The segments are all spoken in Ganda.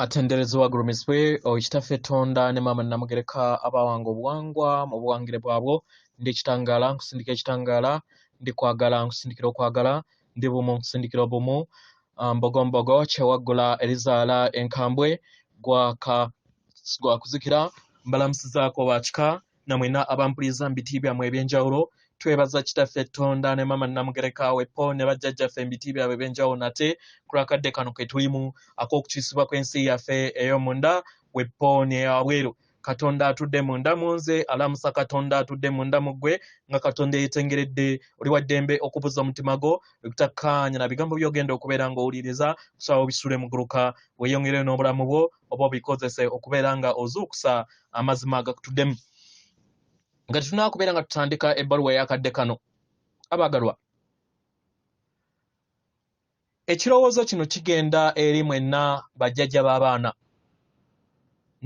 Atenderezebwa gurumiswe ekitaffe Tonda ne Maama Namugereka abawanga obuwangwa mu buwangire bwabwo ndi ekitangala nkusindika ekitangala ndi kwagala nkusindikira okwagala ndi bumu nkusindikira obumu mbogombogo kyewaggula erizaala enkambwe gwa kuzikira mbalamusizaako bakika namwena abampuliriza mu biti byammwe ebyenjawulo twebaza kitaffe Tonda ne Maama Namugereka wepo ne bajjajjaffe mu biti byabwe ebyenjawulo nate kulakadde kano ke tulimu ak'okukyusibwa kw'ensi yaffe ey'omunda wepo ne yabweru Katonda atudde munda munze alamusa Katonda atudde munda muggwe nga Katonda yeetengeredde oli wa ddembe okubuza omutima gwo okutakkaanya na bigambo by'ogenda okubeera ng'owuliriza kusaba obisule mu gguluka weeyongere n'obulamu bwo oba obikozese okubeera nga ozuukusa amazima agakutuddemu nga tetunaa kubeera nga tutandika ebbaluwa ey'akadde kano abaagalwa ekirowoozo kino kigenda eri mwenna bajjajja b'abaana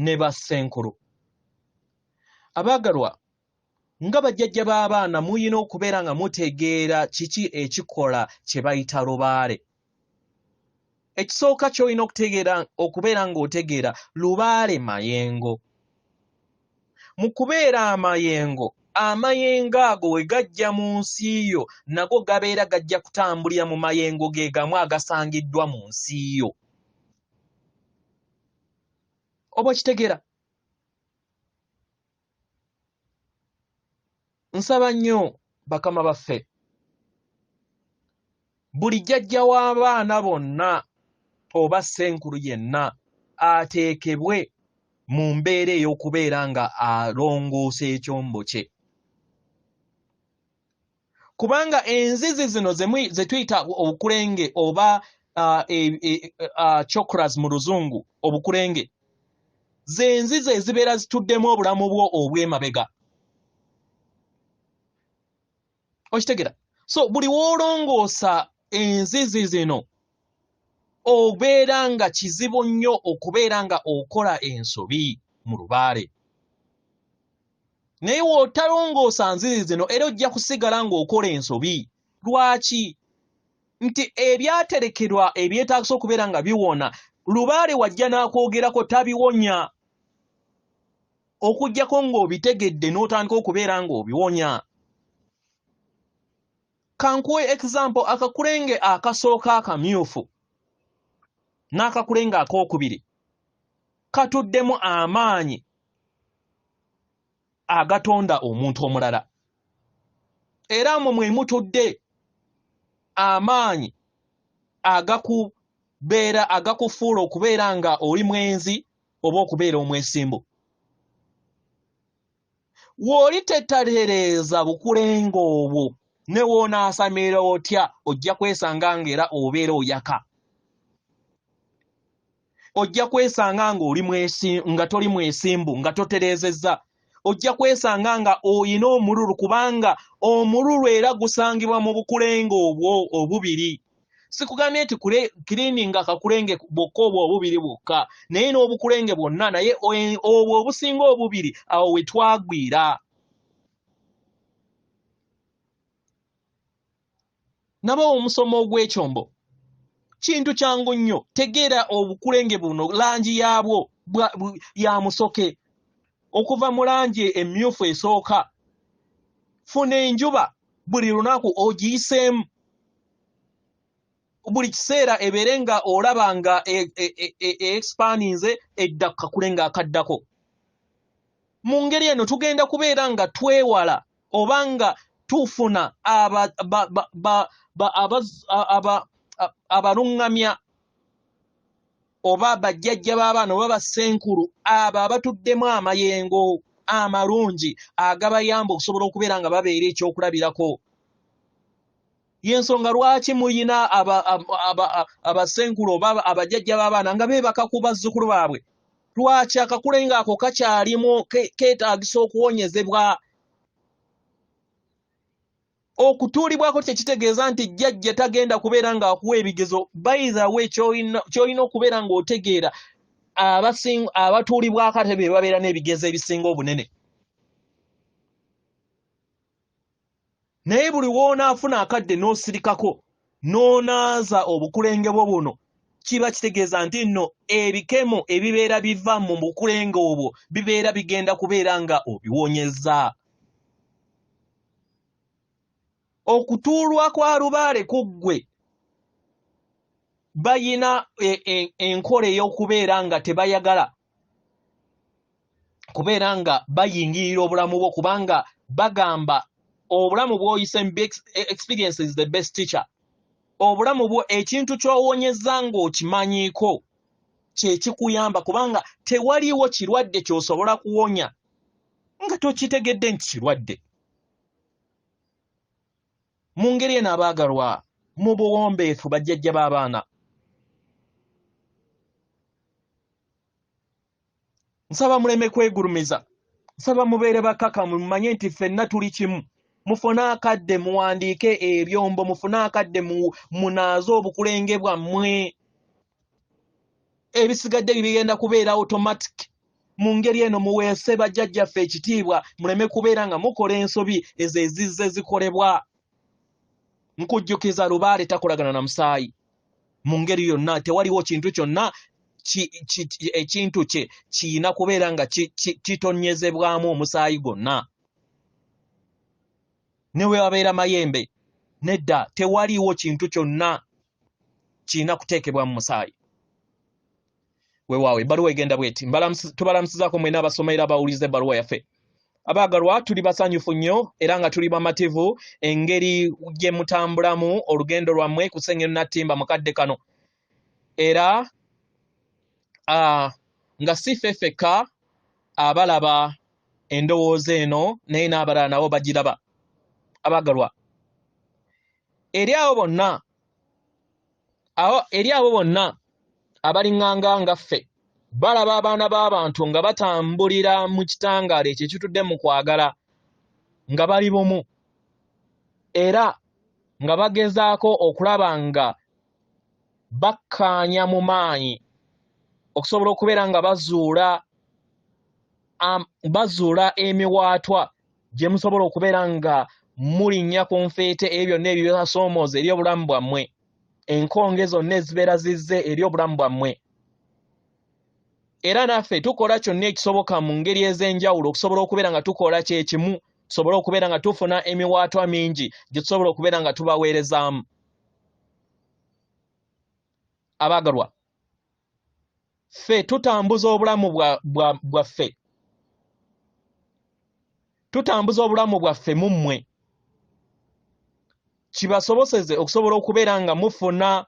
ne bassenkulu abaagalwa nga bajjajja b'abaana muyina okubeera nga mutegeera kiki ekikola kye bayita lubaale ekisooka ky'olina okubeera ng'otegeera lubaale mayengo mu kubeera amayengo ago we gajja mu nsi yo nago gabeera gajja kutambulira mu mayengo ge gamu agasangiddwa mu nsi yo oba kitegeera nsaba nnyo bakama baffe buli jjajja w'abaana bonna oba ssenkulu yenna ateekebwe mu mbeera ey'okubeera nga alongoosa ekyombo kye kubanga enzizi zino ze tuyita obukulenge oba chakras mu luzungu obukulenge ze nzizi ezibeera zituddemu obulamu bwo obw'emabega okitegera so buli w'olongoosa enzizi zino obeera nga kizibu nnyo okubeera nga okola ensobi mu lubaale naye w'otalongoosa nzizi zino era ojja kusigala ng'okola ensobi lwaki nti ebyaterekerwa ebyetaagisa okubeera nga biwona lubaale wajja n'akwogerako tabiwonya okuggyako ng'obitegedde n'otandika okubeera ng'obiwonya kankuwe example akakulenge akasooka akamyufu n'akakulenge akookubiri katuddemu amaanyi agatonda omuntu omulala era mwe mutudde amaanyi agakufuula okubeera nga oli mwenzi oba okubeera omwesimbu w'oli tetatereeza bukulenge obwo ne woonaasamira otya ojja kwesanga ng'era obeera oyaka ojja kwesanga nga toli mwesimbu nga totereezezza ojja kwesanga nga oyina omululu kubanga omululu era gusangibwa mu bukulenge obwo obubiri sikugambye nti kiriininga akakulenge bwokka obwo obubiri bwokka naye n'obukulenge bwonna naye obwo obusinga obubiri awo we twagwira naba omusomo ogw'ekyombo kintu kyangu nnyo tegeera obukulenge buno langi yaabwo ya musoke okuva mu langi emmyufu esooka funa enjuba buli lunaku ogiyiseemu buli kiseera ebeere nga olaba nga expaninze edda ku kakulenge akaddako mu ngeri eno tugenda kubeera nga twewala oba nga tufuna abaluŋŋamya oba bajjajja b'abaana oba bassenkulu abo abatuddemu amayengo amalungi agabayamba okusobola okubeera nga babeera ekyokulabirako y'ensonga lwaki muyina abassenkulu oba abajjajja b'abaana nga beebaka ku bazzukulu baabwe lwaki akakulenge ako kakyalimu keetaagisa okuwonyezebwa okutuulibwako tekitegeeza nti jjajja tagenda kubeera ng'akuwa ebigezo by the way ky'olina okubeera ng'otegeera abatuulibwako ate be babeera n'ebigezo ebisinga obunene naye buli w'onaafuna akadde n'osirikako n'onaaza obukulenge bwo buno kiba kitegeeza nti nno ebikemo ebibeera biva mu bukulenge obwo bibeera bigenda kubeera nga obiwonyeza. Okutuulwa kwa lubaale kuggwe bayina enkola ey'okubeera nga tebayagala kubeera nga bayingirira obulamu bwo kubanga bagamba obulamu bw'oyise experience is the best teacher. Obulamu bwo ekintu ky'owonyeza ng'okimanyiiko kye kikuyamba kubanga tewaliwo kirwadde ky'osobola kuwonya nga tokitegedde nti kirwadde. Mu ngeri eno abaagalwa mu buwombeefu bajjajja b'abaana, nsaba muleme kwegulumiza, nsaba mubeere bakakamu mumanye nti ffenna tuli kimu. Mufune akadde muwandiike ebyombo, mufune akadde munaaze obukulenge bwammwe. Ebisigadde bigenda kubeera automatic. Mu ngeri eno muweese bajjajjaffe ekitiibwa, muleme kubeera nga mukola ensobi ezo ezizze zikolebwa. Nkujjukiza lubaale takolagana na musaayi. Mu ngeri yonna tewaliwo kintu kyonna ekintu kye kiyina kubeera nga kitonyezebwamu omusaayi gwonna. Ne we wabeera mayembe, nedda tewaliwo kintu kyonna kiyina kuteekebwa mu musaayi. Weewaawe ebbaluwa egenda bweti. Tubalamusizaako mwena abasomera abawuliza ebbaluwa yaffe. Abaagalwa tuli basanyufu nnyo era nga tuli bamativu engeri gye mutambulamu olugendo lwammwe ku Sengendo Nattimba mu kadde kano. Era nga si ffeffeka abalaba endowooza eno naye n'abalala nabo bagiraba. Abaagalwa eri abo bonna abalinganga nga ffe balaba abaana b'abantu nga batambulira mu kitangaala ekyo ekitudde mu kwagala nga bali bumu era nga bagezaako okulaba nga bakkaanya mu maanyi okusobola okubeera nga bazuula emiwaatwa gye musobola okubeera nga mulinnya ku nfeete ebyo byonna ebibasoomooza eri obulamu bwammwe, enkonge zonna ezibeera zizze eri obulamu bwammwe. Era naffe tukola kyonna ekisoboka mu ngeri ez'enjawulo okusobola okubeera nga tukola kye kimu, tusobole okubeera nga tufuna emiwaatwa mingi gye tusobola okubeera nga tubaweerezaamu. Abaagalwa, ffe tutambuza obulamu bwaffe, tutambuza obulamu bwaffe mu mmwe kibasoboseze okusobola okubeera nga mufuna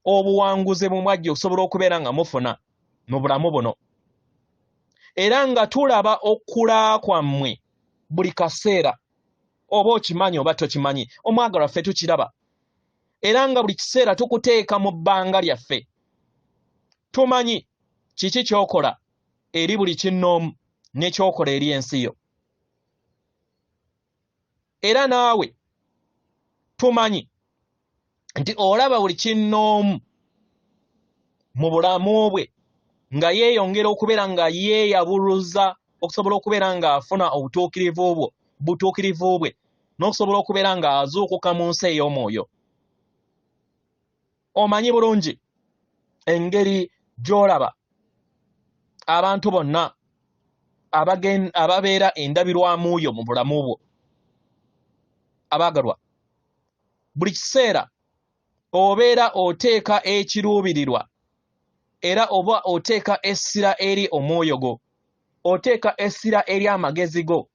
obuwanguzi mu mwajje okusobola okubeera nga mufuna mu bulamu buno. Era nga tulaba okula kwammwe buli kaseera, oba okimanyi oba tokimanyi, omwagalwa ffe tukiraba. Era nga buli kiseera tukuteeka mu bbanga lyaffe. Tumanyi kiki ky'okola eri buli kinnoomu n'ekyokola eri ensi yo. Era naawe tumanyi nti olaba buli kinnoomu mu bulamu bwe nga yeeyongera okubeera nga yeeyabuluza okusobola okubeera nga afuna butuukirivu bwe n'okusobola okubeera nga azuukuka mu nsi ey'omwoyo. Omanyi bulungi engeri gy'olaba abantu bonna ababeera endabirwamuyo mu bulamu bwo. Abaagalwa, buli kiseera obeera oteeka ekiruubirirwa era oba oteeka essira eri omwoyo gwo, oteeka essira eri amagezi go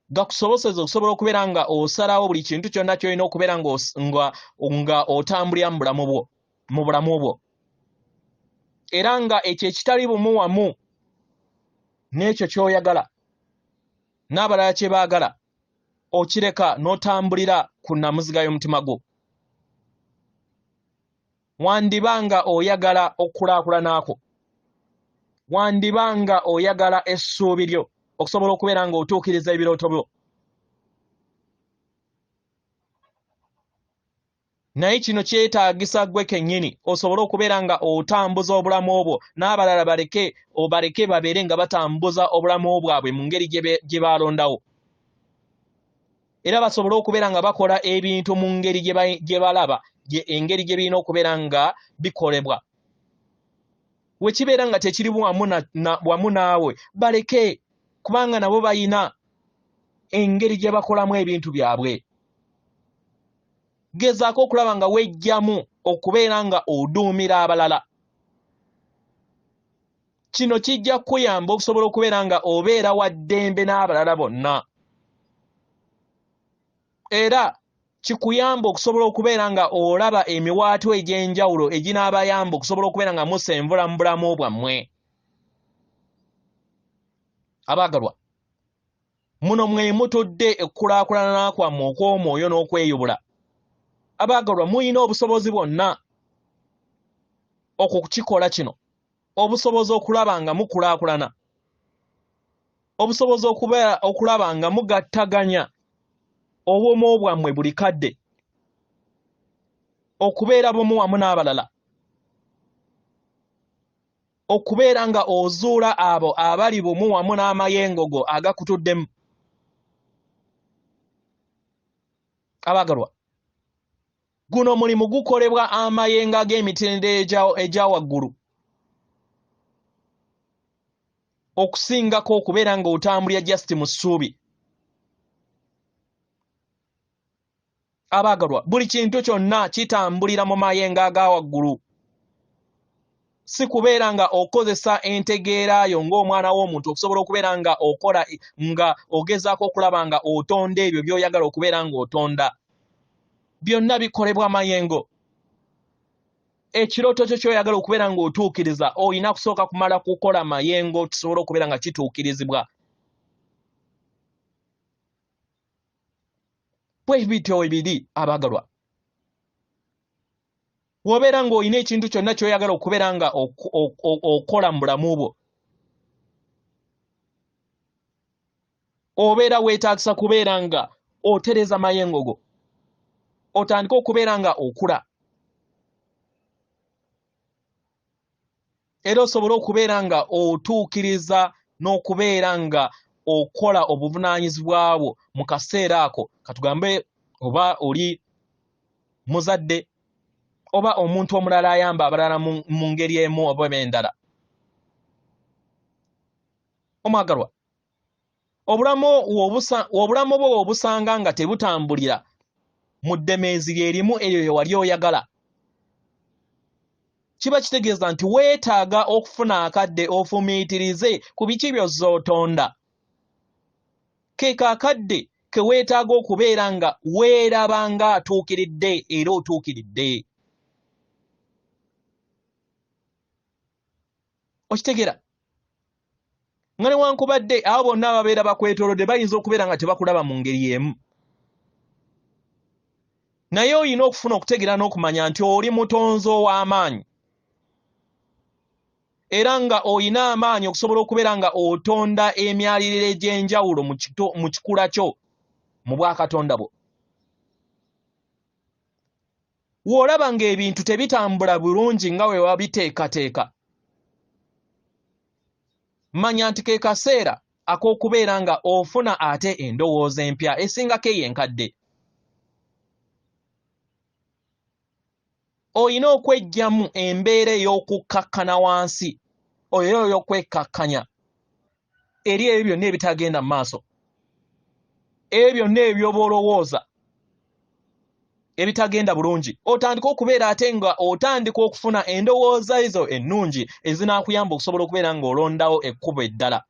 gakusoboseza okusobola okubeera nga osalawo buli kintu kyonna ky'olina okubeera nga otambulira mu bulamu bwo. Era nga ekyo ekitali bumu wamu n'ekyo ky'oyagala n'abalala kye baagala okireka n'otambulira ku nnamuziga y'omutima gwo. Wandibanga oyagala okukulaakulana kwo, wandibanga oyagala essuubi lyo okusobola okubeera nga otuukiriza ebirooto byo. Naye kino kyetaagisa gwe kennyini osobole okubeera nga otambuza obulamu obwo n'abalala baleke babeere nga batambuza obulamu bwabwe mu ngeri gye balondawo. Era basobole okubeera nga bakola ebintu mu ngeri gye balaba engeri gye birina okubeera nga bikolebwa. Wekibeera nga tekiri wamu naawe baleke, kubanga nabo bayina engeri gye bakolamu ebintu byabwe. Gezaako okulaba nga wejjamu okubeera nga oduumira abalala. Kino kijja kuyamba okusobola okubeera nga obeera wa ddembe n'abalala bonna. Era kikuyamba okusobola okubeera nga olaba emiwaato egy'enjawulo eginaabayamba okusobola okubeera nga musenvula mu bulamu bwammwe. Abaagalwa, muno mwe mutudde ekkulaakulana kwammwe okw'omwoyo n'okweyubula. Abaagalwa, muyina obusobozi bwonna okukikola kino. Obusobozi okulaba nga mukulaakulana. Obusobozi okulaba nga mugattaganya obwomu bwammwe buli kadde. Okubeera bumu wamu n'abalala. Okubeera nga ozuula abo abali bumu wamu n'amayengo go agakutuddemu. Abaagalwa, guno mulimu gukolebwa amayengo ag'emitendera egya waggulu. Okusingako okubeera nga otambulira just mu ssuubi. Abaagalwa, buli kintu kyonna kitambulira mu mayengo aga waggulu. Si kubeera nga okozesa entegeera yo ng'omwana w'omuntu okusobola okubeera nga okola nga ogezaako okulaba nga otonda ebyo by'oyagala okubeera nga otonda. Byonna bikolebwa mayengo. Ekirooto kyo ky'oyagala okubeera nga otuukiriza olina kusooka kumala kukola mayengo kisobole okubeera nga kituukirizibwa. Bwe bityo ebiri abaagalwa. Wobeera ng'olina ekintu kyonna ky'oyagala okubeera nga okola mu bulamu bwo. Obeera weetaagisa kubeera nga otereza mayengo go. Otandika okubeera nga okula. Era osobole okubeera nga otuukiriza n'okubeera nga okola obuvunaanyizibwa bwo mu kaseera ako. Katugambe oba oli muzadde oba omuntu omulala ayamba abalala mu ngeri emu oba endala. Omwagalwa, obulamu bwo obusanga nga tebutambulira mu ddemeezi lyerimu eryo lye wali oyagala. Kiba kitegeeza nti weetaaga okufuna akadde ofumiitirize ku biki by'ozza otonda. Ke kaakadde ke weetaaga okubeera nga weeraba nga atuukiridde era otuukiridde. Okitegeera? Nga newankubadde abo bonna ababeera bakwetoolodde bayinza okubeera nga tebakulaba mu ngeri emu. Naye olina okufuna okutegeera n'okumanya nti oli mutonzi ow'amaanyi. Era nga olina amaanyi okusobola okubeera nga otonda emyaliriro egy'enjawulo mu kikula kyo mu bwakatonda bwo. W'olaba ng'ebintu tebitambula bulungi nga we wabiteekateeka, manya nti ke kaseera ak'okubeera nga ofuna ate endowooza empya esingako ey'enkadde. Olina okweggyamu embeera ey'okukkakkana wansi, oyo ey'okwekkakkanya eri ebyo byonna ebitagenda mu maaso, ebyo byonna eby'oba olowooza ebitagenda bulungi. Otandika okubeera ate nga otandika okufuna endowooza ezo ennungi ezinaakuyamba okusobola okubeera nga olondawo ekkubo eddala.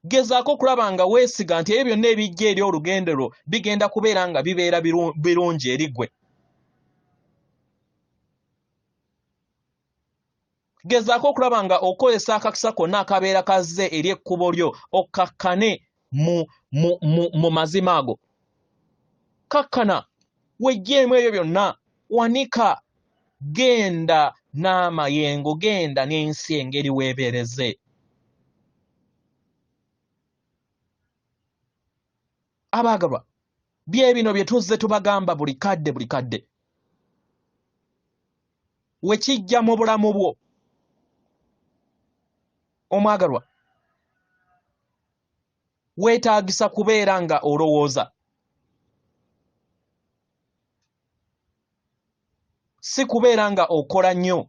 Gezaako okulaba nga weesiga nti ebyo byonna ebijja eri olugendo lwo bigenda kubeera nga bibeera birungi eri ggwe. Gezaako okulaba nga okozesa akakisa konna akabeera kazze eri ekkubo lyo okkakkane mu mazima ago. Kakkana, wejjeemu ebyo byonna, wanika, genda n'amayengo, genda n'ensi engeri weebeereze. Abaagalwa, bye bino bye tuzze tubagamba buli kadde. Wekijja mu bulamu bwo, omwagalwa, weetaagisa kubeera nga olowooza. si kubeera nga okola nnyo,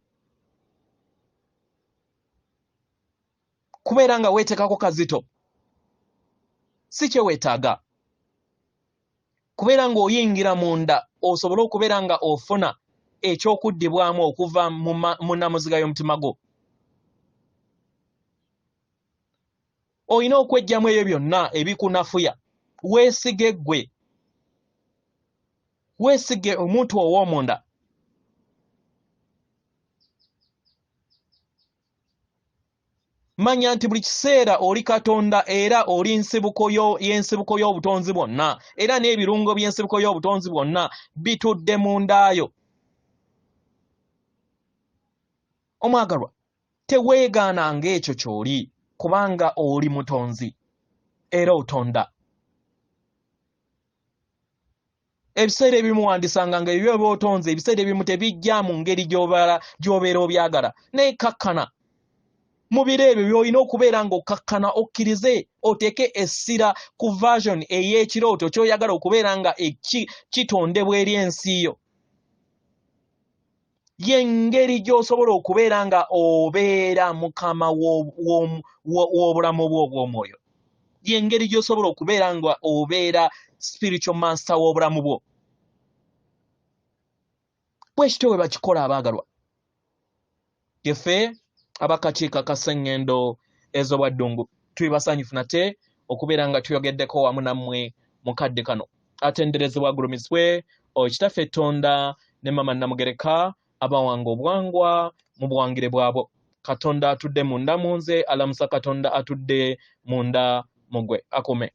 kubeera nga weetekako kazito, si kye weetaaga. Kubeera nga oyingira munda osobole okubeera nga ofuna ekyokuddibwamu okuva mu nnamuziga y'omutima gwo. Olina okwejjamu ebyo byonna ebikunafuya. Weesige ggwe, weesige omuntu ow'omunda. Manya nti buli kiseera oli Katonda era oli nsibuko y'ensibuko y'obutonzi bwonna, era n'ebirungo by'ensibuko y'obutonzi bwonna bitudde mu ndaayo. Omwagalwa, teweegaananga ekyo ky'oli, kubanga oli mutonzi era otonda. Ebiseera ebimu wandisanga nga ebyo by'otonze ebiseera ebimu tebijja mu ngeri gy'obeera obyagala, naye kakkana mu biro ebyo by'olina okubeera ng'okkakkana okkirize oteeke essira ku version ey'ekirooto ky'oyagala okubeera nga kitondebwa eri ensi yo. Y'engeri gy'osobola okubeera nga obeera mukama w'obulamu bwo obw'omwoyo. Y'engeri gy'osobola okubeera nga obeera spiritual master w'obulamu bwo. Bwe kityo bwe bakikola abaagalwa. Yeffe abakakiiko ka Sengendo ez'obwa Ddungu tuli basanyufu nate okubeera nga tuyogeddeko wamu nammwe mu kadde kano. Atenderezebwa agulumisibwe Kitaffe Tonda ne Mama Namugereka abawanga obuwangwa mu buwangire bwabo. Katonda atudde munda mu nze, alamusa Katonda atudde munda mu ggwe. Akume.